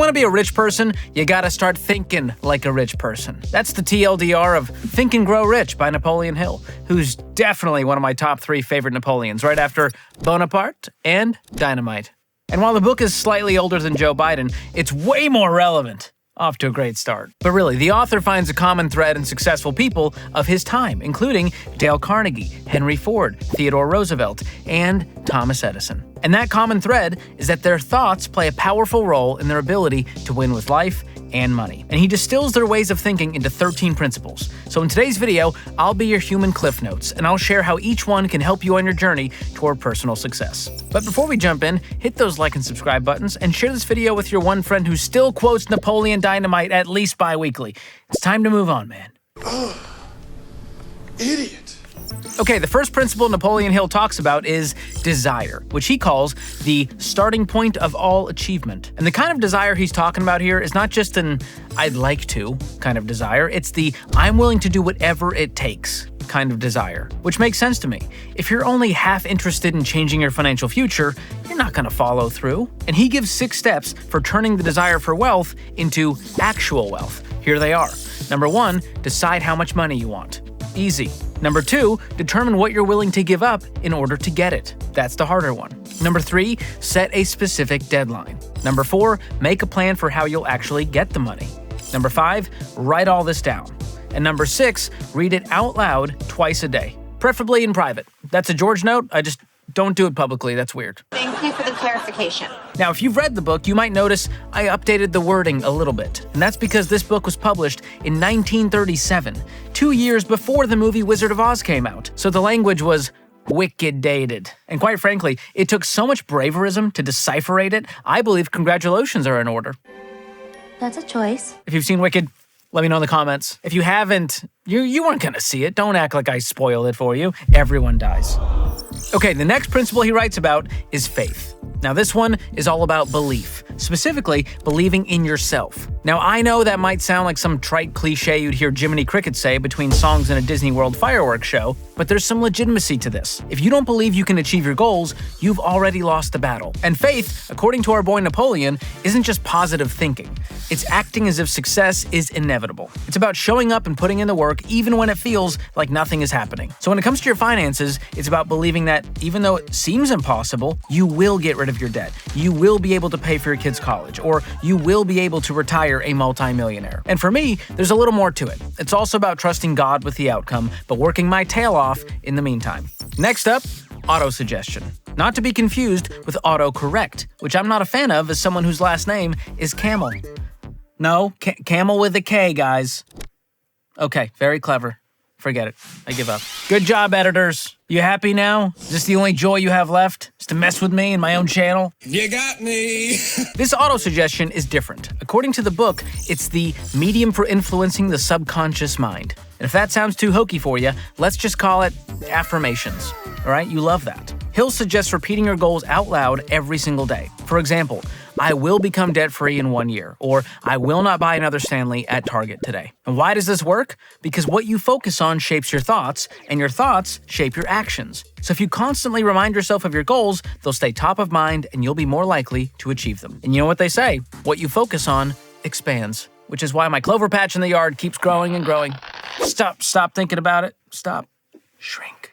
want to be a rich person, you gotta start thinking like a rich person. That's the TLDR of Think and Grow Rich by Napoleon Hill, who's definitely one of my top 3 favorite Napoleons, right after Bonaparte and Dynamite. And while the book is slightly older than Joe Biden, it's way more relevant. Off to a great start. But really, the author finds a common thread in successful people of his time, including Dale Carnegie, Henry Ford, Theodore Roosevelt, and Thomas Edison. And that common thread is that their thoughts play a powerful role in their ability to win with life and money. And he distills their ways of thinking into 13 principles. So in today's video, I'll be your human cliff notes, and I'll share how each one can help you on your journey toward personal success. But before we jump in, hit those like and subscribe buttons, and share this video with your one friend who still quotes Napoleon Dynamite at least bi-weekly. It's time to move on, man. Idiot. Okay, the first principle Napoleon Hill talks about is desire, which he calls the starting point of all achievement. And the kind of desire he's talking about here is not just an I'd like to kind of desire, it's the I'm willing to do whatever it takes kind of desire, which makes sense to me. If you're only half interested in changing your financial future, you're not going to follow through. And he gives 6 steps for turning the desire for wealth into actual wealth. Here they are. Number 1, decide how much money you want. Easy. Number 2, determine what you're willing to give up in order to get it. That's the harder one. Number 3, set a specific deadline. Number 4, make a plan for how you'll actually get the money. Number 5, write all this down. And number 6, read it out loud twice a day, preferably in private. That's a George note. I just don't do it publicly. That's weird. Thank you for the clarification. Now, if you've read the book, you might notice I updated the wording a little bit. And that's because this book was published in 1937, 2 years before the movie Wizard of Oz came out. So the language was wicked dated. And quite frankly, it took so much braverism to decipherate it, I believe congratulations are in order. That's a choice. If you've seen Wicked, let me know in the comments. If you haven't, you weren't gonna see it. Don't act like I spoiled it for you. Everyone dies. Okay, the next principle he writes about is faith. Now, this one is all about belief, specifically believing in yourself. Now, I know that might sound like some trite cliche you'd hear Jiminy Cricket say between songs in a Disney World fireworks show, but there's some legitimacy to this. If you don't believe you can achieve your goals, you've already lost the battle. And faith, according to our boy Napoleon, isn't just positive thinking. It's acting as if success is inevitable. It's about showing up and putting in the work even when it feels like nothing is happening. So when it comes to your finances, it's about believing that even though it seems impossible, you will get rid of your debt. You will be able to pay for your kids' college, or you will be able to retire a multimillionaire. And for me, there's a little more to it. It's also about trusting God with the outcome, but working my tail off in the meantime. Next up, auto-suggestion. Not to be confused with autocorrect, which I'm not a fan of as someone whose last name is Kamel. No, Camel with a K, guys. Okay, very clever. Forget it. I give up. Good job, editors. You happy now? Is this the only joy you have left? Is to mess with me and my own channel? You got me. This auto-suggestion is different. According to the book, it's the medium for influencing the subconscious mind. And if that sounds too hokey for you, let's just call it affirmations. All right? You love that. Hill suggests repeating your goals out loud every single day. For example, I will become debt-free in 1 year, or I will not buy another Stanley at Target today. And why does this work? Because what you focus on shapes your thoughts, and your thoughts shape your actions. So if you constantly remind yourself of your goals, they'll stay top of mind, and you'll be more likely to achieve them. And you know what they say? What you focus on expands, which is why my clover patch in the yard keeps growing and growing. Stop thinking about it. Stop. Shrink.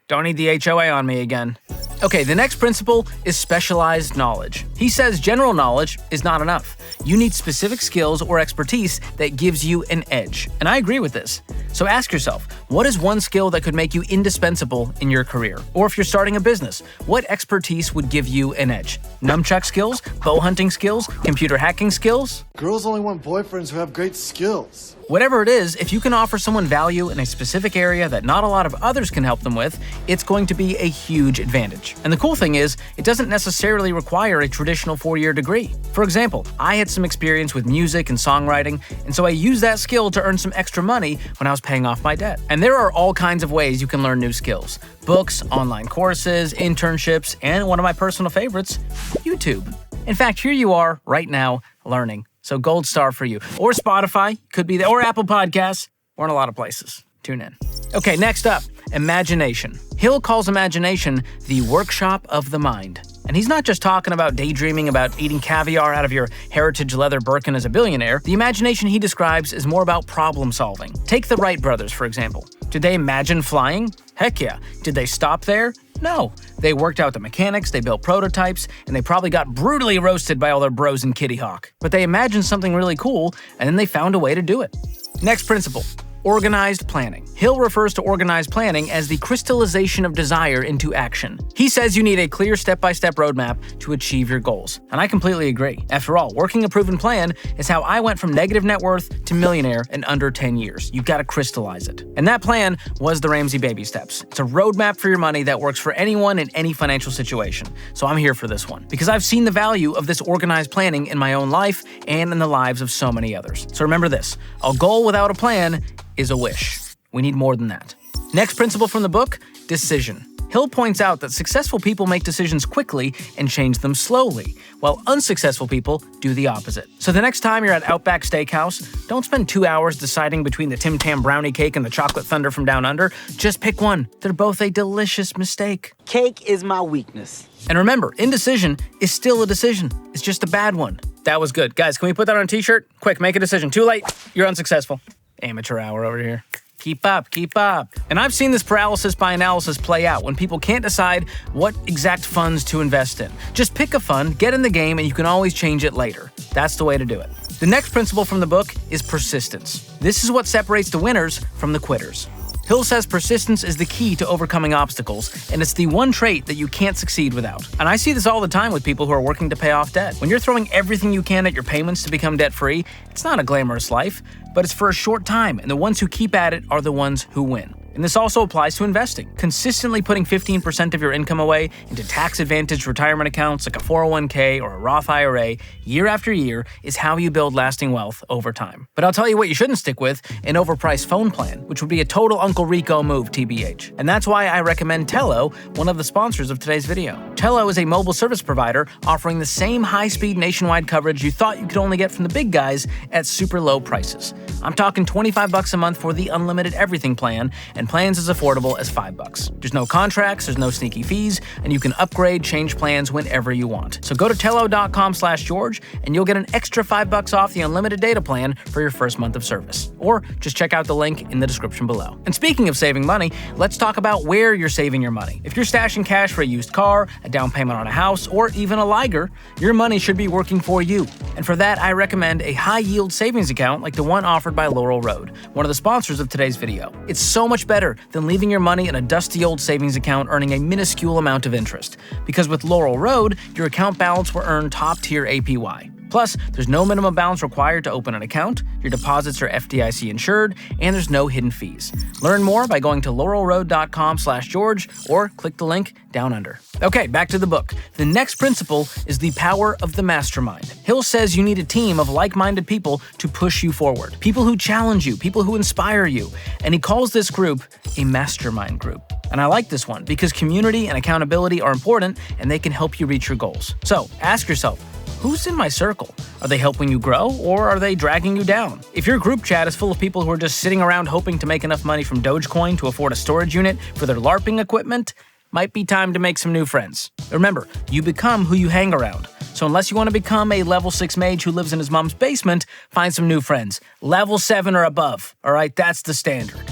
Don't need the HOA on me again. Okay, the next principle is specialized knowledge. He says general knowledge is not enough. You need specific skills or expertise that gives you an edge. And I agree with this. So ask yourself, what is one skill that could make you indispensable in your career? Or if you're starting a business, what expertise would give you an edge? Nunchuck skills, bow hunting skills, computer hacking skills? Girls only want boyfriends who have great skills. Whatever it is, if you can offer someone value in a specific area that not a lot of others can help them with, it's going to be a huge advantage. And the cool thing is, it doesn't necessarily require a traditional 4-year degree. For example, I had some experience with music and songwriting, and so I used that skill to earn some extra money when I was paying off my debt. And there are all kinds of ways you can learn new skills. Books, online courses, internships, and one of my personal favorites, YouTube. In fact, here you are right now learning. So gold star for you. Or Spotify, could be there, or Apple Podcasts, or in a lot of places. Tune in. Okay, next up, imagination. Hill calls imagination the workshop of the mind. And he's not just talking about daydreaming about eating caviar out of your heritage leather Birkin as a billionaire. The imagination he describes is more about problem solving. Take the Wright brothers, for example. Did they imagine flying? Heck yeah. Did they stop there? No. They worked out the mechanics, they built prototypes, and they probably got brutally roasted by all their bros in Kitty Hawk. But they imagined something really cool, and then they found a way to do it. Next principle. Organized planning. Hill refers to organized planning as the crystallization of desire into action. He says you need a clear step-by-step roadmap to achieve your goals. And I completely agree. After all, working a proven plan is how I went from negative net worth to millionaire in under 10 years. You've got to crystallize it. And that plan was the Ramsey baby steps. It's a roadmap for your money that works for anyone in any financial situation. So I'm here for this one because I've seen the value of this organized planning in my own life and in the lives of so many others. So remember this, a goal without a plan is a wish. We need more than that. Next principle from the book, decision. Hill points out that successful people make decisions quickly and change them slowly, while unsuccessful people do the opposite. So the next time you're at Outback Steakhouse, don't spend 2 hours deciding between the Tim Tam brownie cake and the chocolate thunder from down under. Just pick one. They're both a delicious mistake. Cake is my weakness. And remember, indecision is still a decision. It's just a bad one. That was good. Guys, can we put that on a t-shirt? Quick, make a decision. Too late. You're unsuccessful. Amateur hour over here. Keep up, keep up. And I've seen this paralysis by analysis play out when people can't decide what exact funds to invest in. Just pick a fund, get in the game, and you can always change it later. That's the way to do it. The next principle from the book is persistence. This is what separates the winners from the quitters. Hill says persistence is the key to overcoming obstacles, and it's the one trait that you can't succeed without. And I see this all the time with people who are working to pay off debt. When you're throwing everything you can at your payments to become debt-free, it's not a glamorous life, but it's for a short time, and the ones who keep at it are the ones who win. And this also applies to investing. Consistently putting 15% of your income away into tax-advantaged retirement accounts like a 401k or a Roth IRA year after year is how you build lasting wealth over time. But I'll tell you what you shouldn't stick with, an overpriced phone plan, which would be a total Uncle Rico move, TBH. And that's why I recommend Tello, one of the sponsors of today's video. Tello is a mobile service provider offering the same high-speed nationwide coverage you thought you could only get from the big guys at super low prices. I'm talking $25 a month for the unlimited everything plan, and plans as affordable as $5. There's no contracts, there's no sneaky fees, and you can upgrade, change plans whenever you want. So go to tello.com/George and you'll get an extra $5 off the unlimited data plan for your first month of service. Or just check out the link in the description below. And speaking of saving money, let's talk about where you're saving your money. If you're stashing cash for a used car, a down payment on a house, or even a Liger, your money should be working for you. And for that, I recommend a high-yield savings account like the one offered by Laurel Road, one of the sponsors of today's video. It's so much better than leaving your money in a dusty old savings account earning a minuscule amount of interest. Because with Laurel Road, your account balance will earn top-tier APY. Plus, there's no minimum balance required to open an account, your deposits are FDIC insured, and there's no hidden fees. Learn more by going to laurelroad.com/George or click the link down under. Okay, back to the book. The next principle is the power of the mastermind. Hill says you need a team of like-minded people to push you forward. People who challenge you, people who inspire you. And he calls this group a mastermind group. And I like this one because community and accountability are important and they can help you reach your goals. So ask yourself, who's in my circle? Are they helping you grow or are they dragging you down? If your group chat is full of people who are just sitting around hoping to make enough money from Dogecoin to afford a storage unit for their LARPing equipment, might be time to make some new friends. Remember, you become who you hang around. So unless you want to become a level 6 mage who lives in his mom's basement, find some new friends. Level 7 or above. All right, that's the standard.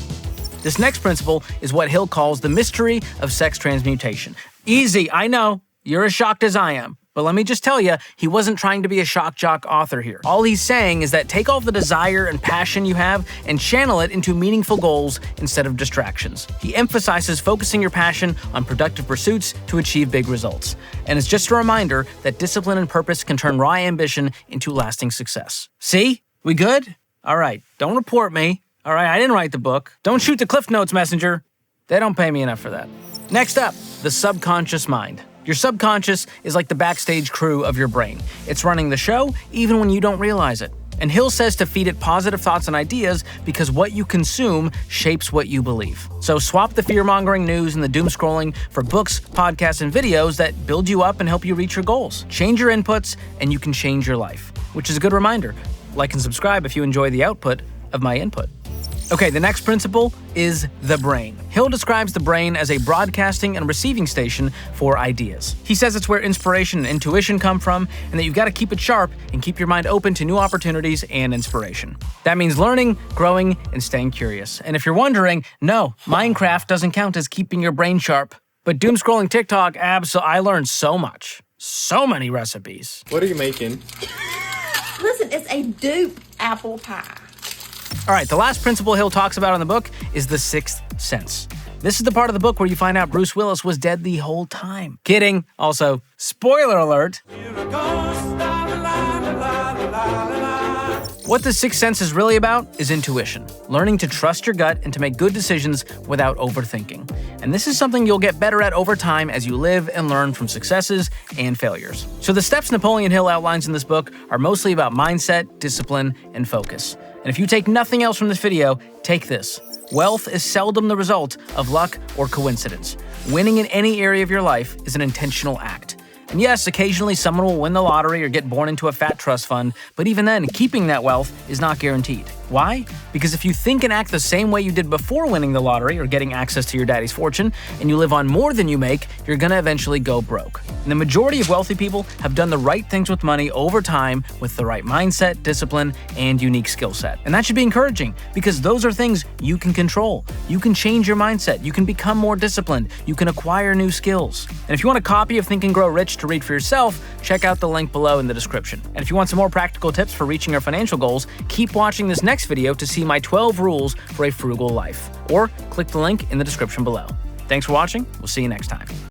This next principle is what Hill calls the mystery of sex transmutation. Easy, I know. You're as shocked as I am. But let me just tell you, he wasn't trying to be a shock jock author here. All he's saying is that take all the desire and passion you have and channel it into meaningful goals instead of distractions. He emphasizes focusing your passion on productive pursuits to achieve big results. And it's just a reminder that discipline and purpose can turn raw ambition into lasting success. See? We good? All right, don't report me. All right, I didn't write the book. Don't shoot the Cliff Notes messenger. They don't pay me enough for that. Next up, the subconscious mind. Your subconscious is like the backstage crew of your brain. It's running the show even when you don't realize it. And Hill says to feed it positive thoughts and ideas because what you consume shapes what you believe. So swap the fear-mongering news and the doom scrolling for books, podcasts, and videos that build you up and help you reach your goals. Change your inputs and you can change your life. Which is a good reminder. Like and subscribe if you enjoy the output of my input. Okay, the next principle is the brain. Hill describes the brain as a broadcasting and receiving station for ideas. He says it's where inspiration and intuition come from, and that you've got to keep it sharp and keep your mind open to new opportunities and inspiration. That means learning, growing, and staying curious. And if you're wondering, no, Minecraft doesn't count as keeping your brain sharp. But doom scrolling TikTok, I learned so much. So many recipes. What are you making? Listen, it's a dupe apple pie. All right, the last principle Hill talks about in the book is the sixth sense. This is the part of the book where you find out Bruce Willis was dead the whole time. Kidding. Also, spoiler alert. What the sixth sense is really about is intuition, learning to trust your gut and to make good decisions without overthinking. And this is something you'll get better at over time as you live and learn from successes and failures. So the steps Napoleon Hill outlines in this book are mostly about mindset, discipline, and focus. And if you take nothing else from this video, take this. Wealth is seldom the result of luck or coincidence. Winning in any area of your life is an intentional act. And yes, occasionally someone will win the lottery or get born into a fat trust fund, but even then, keeping that wealth is not guaranteed. Why? Because if you think and act the same way you did before winning the lottery or getting access to your daddy's fortune, and you live on more than you make, you're gonna eventually go broke. And the majority of wealthy people have done the right things with money over time with the right mindset, discipline, and unique skill set. And that should be encouraging because those are things you can control. You can change your mindset, you can become more disciplined, you can acquire new skills. And if you want a copy of Think and Grow Rich to read for yourself, check out the link below in the description. And if you want some more practical tips for reaching your financial goals, keep watching this next video to see my 12 rules for a frugal life. Or click the link in the description below. Thanks for watching. We'll see you next time.